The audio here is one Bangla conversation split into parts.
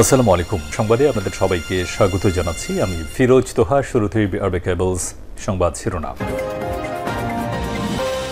আসসালামু আলাইকুম। সংবাদে আপনাদের সবাইকে স্বাগত জানাচ্ছি। আমি ফিরোজ তোহা। শুরুতেই আরবে কেবলস সংবাদ শিরোনাম।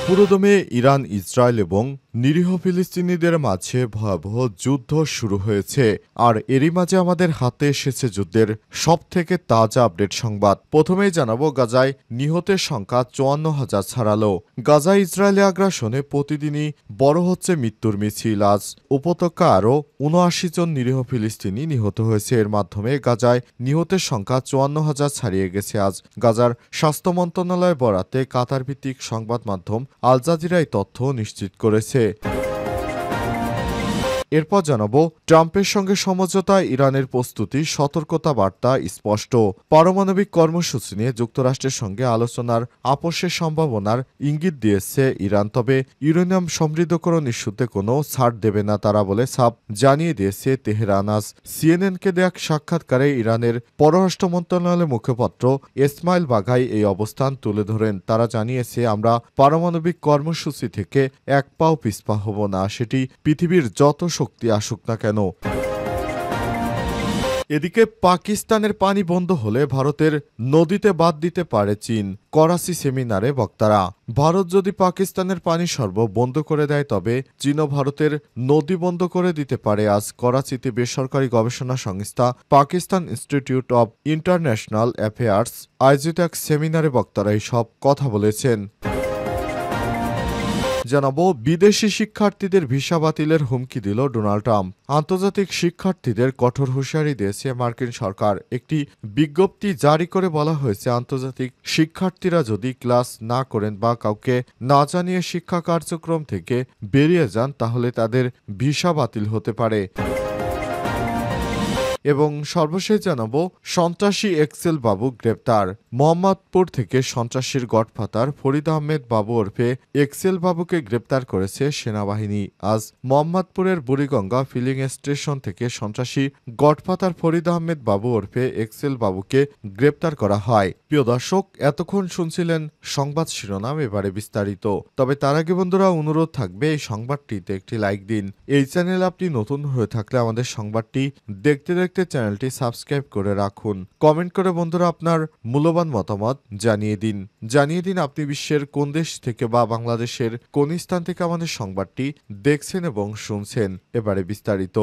পুরোদমে ইরান, ইসরায়েল এবং নিরীহ ফিলিস্তিনিদের মাঝে ভয়াবহ যুদ্ধ শুরু হয়েছে। আর এরই মাঝে আমাদের হাতে এসেছে যুদ্ধের সবথেকে তাজা আপডেট সংবাদ। প্রথমেই জানাবো, গাজায় নিহতের সংখ্যা ৫৪,০০০ ছাড়ালো। গাজায় ইসরায়েলি আগ্রাসনে প্রতিদিনই বড় হচ্ছে মৃত্যুর মিছিল। আজ উপত্যকা আরও ৭৯ জন নিরীহ ফিলিস্তিনি নিহত হয়েছে। এর মাধ্যমে গাজায় নিহতের সংখ্যা ৫৪,০০০ ছাড়িয়ে গেছে। আজ গাজার স্বাস্থ্য মন্ত্রণালয়ের বরাতে কাতার ভিত্তিক সংবাদ মাধ্যম আল জাজিরা এই তথ্য নিশ্চিত করেছে। এরপর জানাবো, ট্রাম্পের সঙ্গে সমঝোতায় ইরানের প্রস্তুতি, সতর্কতা বার্তা স্পষ্ট। পারমাণবিক কর্মসূচি নিয়ে যুক্তরাষ্ট্রের সঙ্গে আলোচনার আপোষের সম্ভাবনার ইঙ্গিত দিয়েছে ইরান। তবে ইউরেনিয়াম সমৃদ্ধকরণ ইস্যুতে কোনো ছাড় দেবে না তারা বলে সাফ জানিয়ে দিয়েছে তেহরান। আজ সিএনএনকে দেয়া এক সাক্ষাৎকারে ইরানের পররাষ্ট্র মন্ত্রণালয়ের মুখপাত্র ইসমাইল বাঘাই এই অবস্থান তুলে ধরেন। তারা জানিয়েছে, আমরা পারমাণবিক কর্মসূচি থেকে এক পাও পিছপা হব না, সেটি পৃথিবীর যত শক্তি আসুক না কেন। এদিকে পাকিস্তানের পানি বন্ধ হলে ভারতের নদীতে বাদ দিতে পারে চীন। করাচি সেমিনারে বক্তারা, ভারত যদি পাকিস্তানের পানি সরবরাহ বন্ধ করে দেয় তবে চীনও ভারতের নদী বন্ধ করে দিতে পারে। আজ করাচিতে বেসরকারি গবেষণা সংস্থা Pakistan institute of international affairs আয়োজিত এক সেমিনারে বক্তারা সব কথা বলেছেন। জানাবো, বিদেশি শিক্ষার্থীদের ভিসা বাতিলের হুমকি দিল ডোনাল্ড ট্রাম্প। আন্তর্জাতিক শিক্ষার্থীদের কঠোর হুঁশিয়ারি দিয়েছে মার্কিন সরকার। একটি বিজ্ঞপ্তি জারি করে বলা হয়েছে, আন্তর্জাতিক শিক্ষার্থীরা যদি ক্লাস না করেন বা কাউকে না জানিয়ে শিক্ষা কার্যক্রম থেকে বেরিয়ে যান তাহলে তাদের ভিসা বাতিল হতে পারে। এবং সর্বশেষ জানাবো, সন্ত্রাসী এক্সেল বাবু গ্রেপ্তার। মোহাম্মদপুর থেকে সন্ত্রাসীর গডফাদার ফরিদ আহমেদ বাবু ওরফে এক্সেল বাবুকে গ্রেপ্তার করেছে সেনাবাহিনী। আজ মোহাম্মদপুরের বুড়িগঙ্গা ফিলিং স্টেশন থেকে সন্ত্রাসী গডফাদার ফরিদ আহমেদ বাবু ওরফে এক্সেল বাবুকে গ্রেপ্তার করা হয়। প্রিয় দর্শক, এতক্ষণ শুনছিলেন সংবাদ শিরোনাম, এবারে বিস্তারিত। তবে তার আগে বন্ধুরা, অনুরোধ থাকবে এই সংবাদটিতে একটি লাইক দিন। এই চ্যানেলে আপনি নতুন হয়ে থাকলে আমাদের সংবাদটি দেখতে চ্যানেলটি সাবস্ক্রাইব করে রাখুন। কমেন্ট করে বন্ধুরা আপনার মূল্যবান মতামত জানিয়ে দিন আপনি বিশ্বের কোন দেশ থেকে বা বাংলাদেশের কোন স্থান থেকে আমাদের সংবাদটি দেখছেন এবং শুনছেন। এবারে বিস্তারিত।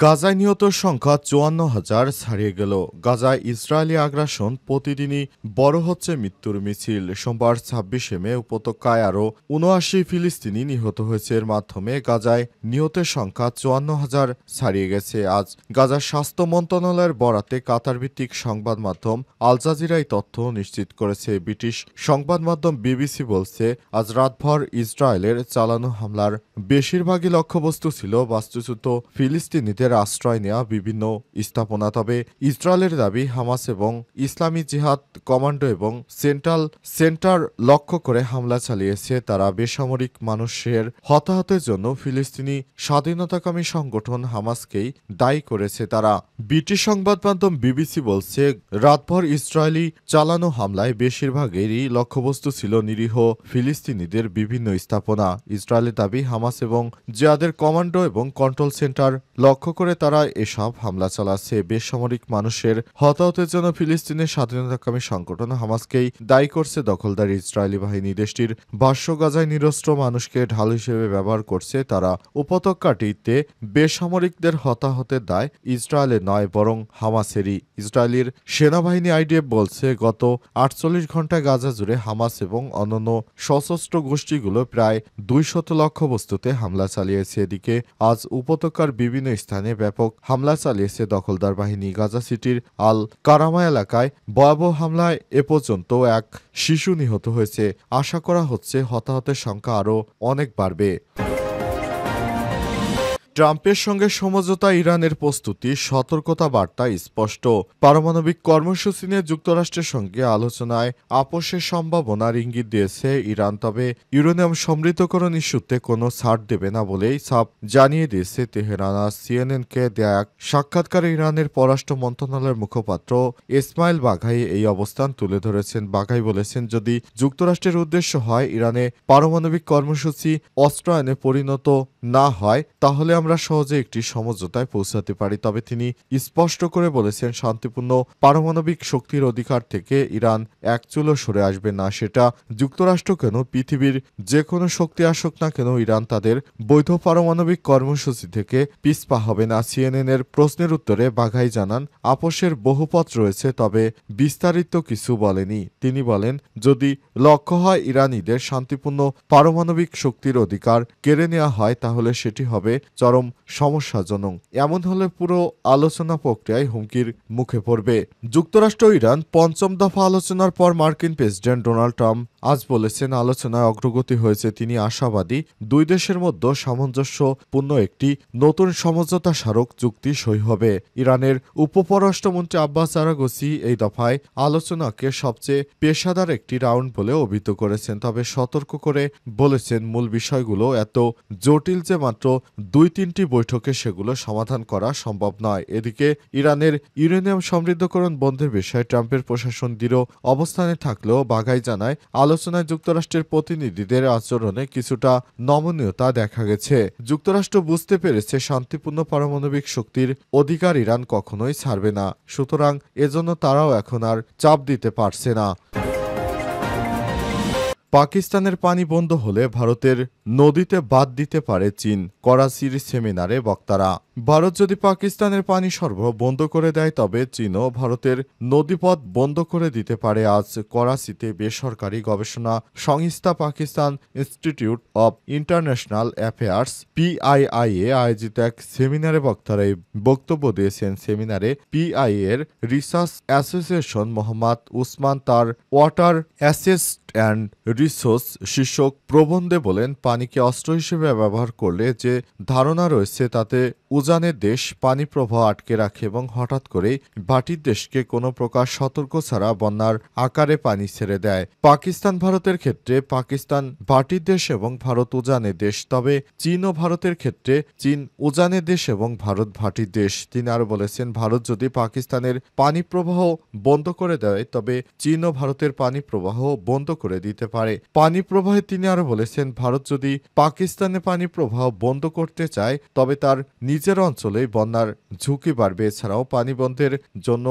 গাজায় নিহত সংখ্যা ৫৪,০০০ ছাড়িয়ে গেল। গাজায় ইসরায়েলি আগ্রাসন প্রতিদিনই বড় হচ্ছে মৃত্যুর মিছিল। সোমবার ২৬শে মে উপত্যকায় আরও ৭৯ ফিলিস্তিনি নিহত হয়েছে। এর মাধ্যমে গাজায় নিহতের সংখ্যা ৫৪,০০০ ছাড়িয়ে গেছে। আজ গাজার স্বাস্থ্য মন্ত্রণালয়ের বরাতে কাতার ভিত্তিক সংবাদ মাধ্যম আল জাজিরা এই তথ্য নিশ্চিত করেছে। ব্রিটিশ সংবাদ মাধ্যম বিবিসি বলছে, আজ রাতভর ইসরায়েলের চালানো হামলার বেশিরভাগই লক্ষ্যবস্তু ছিল বাস্তুচ্যুত ফিলিস্তিনি আশ্রয় নেওয়া বিভিন্ন স্থাপনা। তবে ইসরায়েলের দাবি, হামাস এবং ইসলামী জিহাদ কমান্ডো এবং সেন্টার লক্ষ্য করে হামলা চালিয়েছে তারা। বেসামরিক মানুষের হতাহতের জন্য ফিলিস্তিনি স্বাধীনতাকামী সংগঠন হামাসকেই দায়ী করেছে তারা। ব্রিটিশ সংবাদ মাধ্যম বিবিসি বলছে, রাতভর ইসরায়েলি চালানো হামলায় বেশিরভাগেরই লক্ষ্যবস্তু ছিল নিরীহ ফিলিস্তিনিদের বিভিন্ন স্থাপনা। ইসরায়েলের দাবি, হামাস এবং জিহাদের কমান্ডো এবং কন্ট্রোল সেন্টার লক্ষ্য করে তারা এসব হামলা চালাচ্ছে। বেসামরিক মানুষের হতাহতের জন্য ফিলিস্তিনের স্বাধীনতাকামী সংগঠন হামাসকেই দায়ী করছে দখলদার ইসরায়েলি বাহিনী। দেশটির ভাষ্য, গাজায় নিরস্ত্র মানুষকে ঢাল হিসেবে ব্যবহার করছে তারা। উপত্যকাটিতে বেসামরিকদের হতাহতের দায় ইসরায়েলের নয়, বরং হামাসেরই। ইসরায়েলের সেনাবাহিনী আইডিএফ বলছে, গত ৪৮ ঘণ্টায় গাজা জুড়ে হামাস এবং অন্যান্য সশস্ত্র গোষ্ঠীগুলো প্রায় ২০০ লক্ষ্যবস্তুতে হামলা চালিয়েছে। এদিকে আজ উপত্যকার বিভিন্ন স্থানে ব্যাপক হামলা চালিয়েছে দখলদার বাহিনী। গাজা সিটির আল কারামা এলাকায় ভয়াবহ হামলায় এ পর্যন্ত এক শিশু নিহত হয়েছে। আশা করা হচ্ছে হতাহতের সংখ্যা আরও অনেক বাড়বে। ট্রাম্পের সঙ্গে সমঝোতা, ইরানের প্রস্তুতি, সতর্কতা বার্তা স্পষ্ট। পারমাণবিক কর্মসূচি নিয়ে যুক্তরাষ্ট্রের সঙ্গে আলোচনায় আপোষের সম্ভাবনার ইঙ্গিত দিয়েছে ইরান। তবে ইউরেনিয়াম সমৃদ্ধকরণ ইস্যুতে কোনো ছাড় দেবে না বলেই সাফ জানিয়ে দিয়েছে তেহরান। সিএনএনকে দেয়া এক সাক্ষাৎকারে ইরানের পররাষ্ট্র মন্ত্রণালয়ের মুখপাত্র ইসমাইল বাঘাই এই অবস্থান তুলে ধরেছেন। বাঘাই বলেছেন, যদি যুক্তরাষ্ট্রের উদ্দেশ্য হয় ইরানে পারমাণবিক কর্মসূচি অস্ত্রায়নে পরিণত না হয় তাহলে আমরা আমরা সহজে একটি সমঝোতায় পৌঁছাতে পারি। তবে তিনি স্পষ্ট করে বলেছেন, শান্তিপূর্ণ পারমাণবিক শক্তির অধিকার থেকে ইরান এক চুলও সরে আসবে না। সেটা যুক্তরাষ্ট্র কেন, পৃথিবীর যে কোনো শক্তি আসুক না কেন, ইরান তাদের বৈধ পারমাণবিক কর্মসূচি থেকে পিছপা হবে না। সিএনএনের প্রশ্নের উত্তরে বাঘাই জানান, আপোষের বহু পথ রয়েছে, তবে বিস্তারিত কিছু বলেনি। তিনি বলেন, যদি লক্ষ্য হয় ইরানিদের শান্তিপূর্ণ পারমাণবিক শক্তির অধিকার কেড়ে নেওয়া হয়, তাহলে সেটি হবে চরম সমস্যাজনক। এমন হলে পুরো আলোচনা প্রক্রিয়ায় হুমকির মুখে পড়বে। যুক্তরাষ্ট্র ও ইরান পঞ্চম দফা আলোচনার পর মার্কিন প্রেসিডেন্ট ডোনাল্ড ট্রাম্প আজ বলেছেন, আলোচনায় অগ্রগতি হয়েছে। তিনি আশাবাদী দুই দেশের মধ্যে সামঞ্জস্যপূর্ণ একটি নতুন সমঝোতা স্মারক চুক্তি সই হবে। ইরানের উপপররাষ্ট্রমন্ত্রী আব্বাস আরাগচি এই দফায় আলোচনাকে সবচেয়ে পেশাদার একটি রাউন্ড বলে অভিহিত করেছেন, তবে সতর্ক করে বলেছেন মূল বিষয়গুলো এত জটিল যে মাত্র 2-3টি বৈঠকে সেগুলো সমাধান করা সম্ভব নয়। এদিকে ইরানের ইউরেনিয়াম সমৃদ্ধকরণ বন্ধের বিষয়ে ট্রাম্পের প্রশাসন দৃঢ় অবস্থানে থাকলেও বাঘাই জানায়, আলোচনায় যুক্তরাষ্ট্রের প্রতিনিধিদের আচরণে কিছুটা নমনীয়তা দেখা গেছে। যুক্তরাষ্ট্র বুঝতে পেরেছে শান্তিপূর্ণ পারমাণবিক শক্তির অধিকার ইরান কখনোই ছাড়বে না, সুতরাং এজন্য তারাও এখন আর চাপ দিতে পারছে না। পাকিস্তানের পানি বন্ধ হলে ভারতের নদীতে বাদ দিতে পারে চীন, করাচির সেমিনারে বক্তারা। ভারত যদি পাকিস্তানের পানি সরবরাহ বন্ধ করে দেয়, তবে চীনও ভারতের নদীপথ বন্ধ করে দিতে পারে। আজ করাচিতে বেসরকারি গবেষণা সংস্থা Pakistan institute of international affairs PII আয়োজিত এক সেমিনারে বক্তারা এই বক্তব্য দিয়েছেন। সেমিনারে PII এর রিসার্চ অ্যাসোসিয়েশন মোহাম্মদ উসমান তার ওয়াটার অ্যাসেস অ্যান্ড রিসোর্স শীর্ষক প্রবন্ধে বলেন, পানিকে অস্ত্র হিসেবে ব্যবহার করলে যে ধারণা রয়েছে তাতে উজানের দেশ পানি প্রবাহ আটকে রাখে এবং হঠাৎ করেই ভাটির দেশকে কোনো প্রকার সতর্ক ছাড়া বন্যার আকারে পানি ছেড়ে দেয়। পাকিস্তান ভারতের ক্ষেত্রে পাকিস্তান ভাটির দেশ এবং ভারত উজানের দেশ, তবে চীন ও ভারতের ক্ষেত্রে চীন উজানের দেশ এবং ভারত ভাটির দেশ। তিনি আরও বলেছেন, ভারত যদি পাকিস্তানের পানি প্রবাহ বন্ধ করে দেয়, তবে চীন ও ভারতের পানি প্রবাহ বন্ধ করে দিতে পারে। পানি প্রবাহে তিনি আরও বলেছেন, ভারত যদি পাকিস্তানে পানি প্রবাহ বন্ধ করতে চায়, তবে তার নিজের অঞ্চলেই বন্যার ঝুঁকি বাড়বে। এছাড়াও পানি বন্ধের জন্য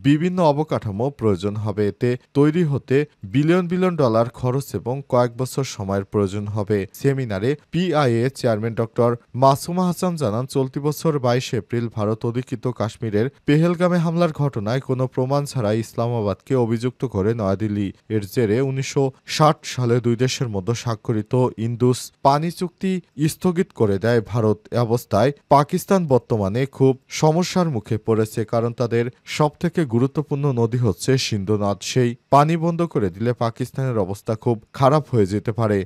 বিভিন্ন অবকাঠামো প্রয়োজন হবে। এতে তৈরি হতে বিলিয়ন বিলিয়ন ডলার খরচ এবং কয়েক বছর সময়ের প্রয়োজন হবে। সেমিনারে PII chairman doctor Masuma Hasan জানান, চলতি বছর 22 এপ্রিল ভারত অধিকৃত কাশ্মীরের পেহেলগামে হামলার ঘটনায় কোনো প্রমাণ ছাড়াই ইসলামাবাদকে অভিযুক্ত করে নয়াদিল্লি। এর জেরে 1960 সালে দুই দেশের মধ্যে স্বাক্ষরিত ইন্দুস পানি চুক্তি স্থগিত করে দেয় ভারত। এ অবস্থায় পাকিস্তান বর্তমানে খুব সমস্যার মুখে পড়েছে, কারণ তাদের সবথেকে গুরুত্বপূর্ণ নদী হচ্ছে সিন্ধু নদ। সেই পানি বন্ধ করে দিলে পাকিস্তানের অবস্থা খুব খারাপ হয়ে যেতে পারে।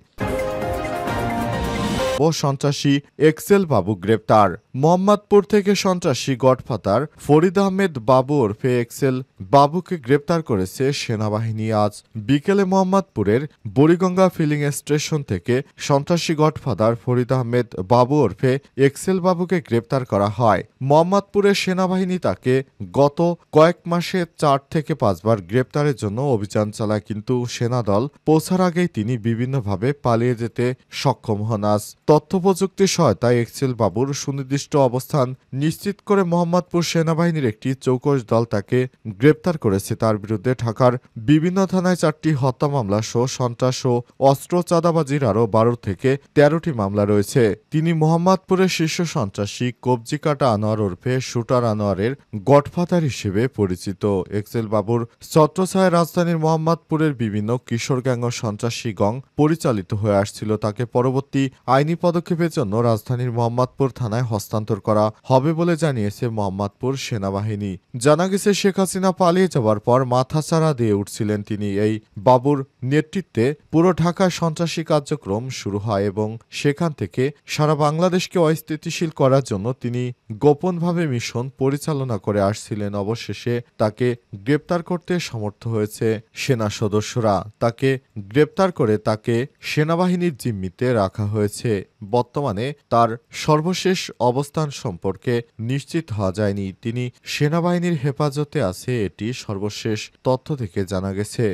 ও সন্ত্রাসী এক্সেল বাবু গ্রেপ্তার। মোহাম্মদপুর থেকে সন্ত্রাসী গডফাদার ফরিদ আহমেদ বাবু ওরফে এক্সেল বাবুকে গ্রেপ্তার করেছে সেনাবাহিনী। আজ বিকেলে মোহাম্মদপুরের বুড়িগঙ্গা ফিলিং স্টেশন থেকে সন্ত্রাসী গডফাদার ফরিদ আহমেদ বাবু ওরফে এক্সেল বাবুকে গ্রেপ্তার করা হয়। মোহাম্মদপুরের সেনাবাহিনী তাকে গত কয়েক মাসে 4 থেকে 5 বার গ্রেপ্তারের জন্য অভিযান চালায়, কিন্তু সেনাদল পৌঁছার আগেই তিনি বিভিন্নভাবে পালিয়ে যেতে সক্ষম হন। আজ তথ্য প্রযুক্তির সহায়তায় এক্সেল বাবুর সুনির্দিষ্ট অবস্থান নিশ্চিত করে মোহাম্মদপুর সেনাবাহিনীর একটি চৌকস দল তাকে গ্রেপ্তার করেছে। তার বিরুদ্ধে ঢাকার বিভিন্ন থানায় 4টি হত্যা মামলা সহ সন্ত্রাস ও অস্ত্র চাঁদাবাজির আরও 12 থেকে 13টি মামলা রয়েছে। তিনি মোহাম্মদপুরের শীর্ষ সন্ত্রাসী কবজি কাটা আনোয়ার ওরফে শুটার আনোয়ারের গডফাদার হিসেবে পরিচিত। এক্সেল বাবুর ছত্রছায়ায় রাজধানীর মোহাম্মদপুরের বিভিন্ন কিশোর গ্যাং ও সন্ত্রাসী গং পরিচালিত হয়ে আসছিল। তাকে পরবর্তী আইনি পদক্ষেপের জন্য রাজধানীর মোহাম্মদপুর থানায় হস্তান্তর করা হবে বলে জানিয়েছে মোহাম্মদপুর সেনাবাহিনী। জানা গেছে, শেখ হাসিনা পালিয়ে যাওয়ার পর মাথাচাড়া দিয়ে উঠছিলেন তিনি। এই বাবুর নেতৃত্বে পুরো ঢাকায় সন্ত্রাসী কার্যক্রম শুরু হয় এবং সেখান থেকে সারা বাংলাদেশকে অস্থিতিশীল করার জন্য তিনি গোপনভাবে মিশন পরিচালনা করে আসছিলেন। অবশেষে তাকে গ্রেপ্তার করতে সমর্থ হয়েছে সেনা সদস্যরা। তাকে গ্রেপ্তার করে তাকে সেনাবাহিনীর জিম্মিতে রাখা হয়েছে। বর্তমানে তার সর্বশেষ অবস্থান সম্পর্কে নিশ্চিত হওয়া যায়নি। তিনি সেনাবাহিনীর হেফাজতে আছে, এটি সর্বশেষ তথ্য থেকে জানা গেছে।